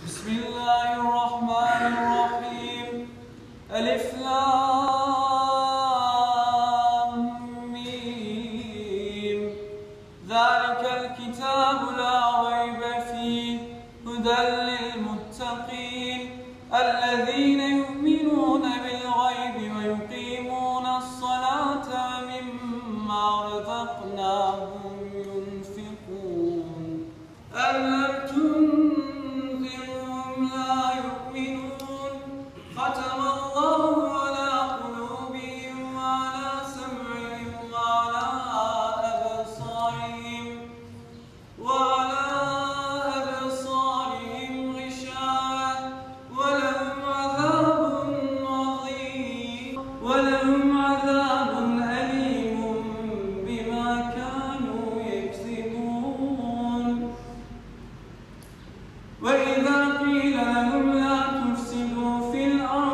بسم الله الرحمن الرحيم. ألف لام ميم. ذلك الكتاب لا ريب فيه هدى للمتقين الذين يؤمنون بالغيب ويقيمون الصلاة ومما رزقناهم ينفقون. أم لم تنذرهم لا يؤمنون. ختم الله على قلوبهم وعلى سمعهم وعلى أبصارهم غشاوة ولهم عذاب أليم بما كانوا يكسبون. وإذا قيل لهم لا تفسدوا في الأرض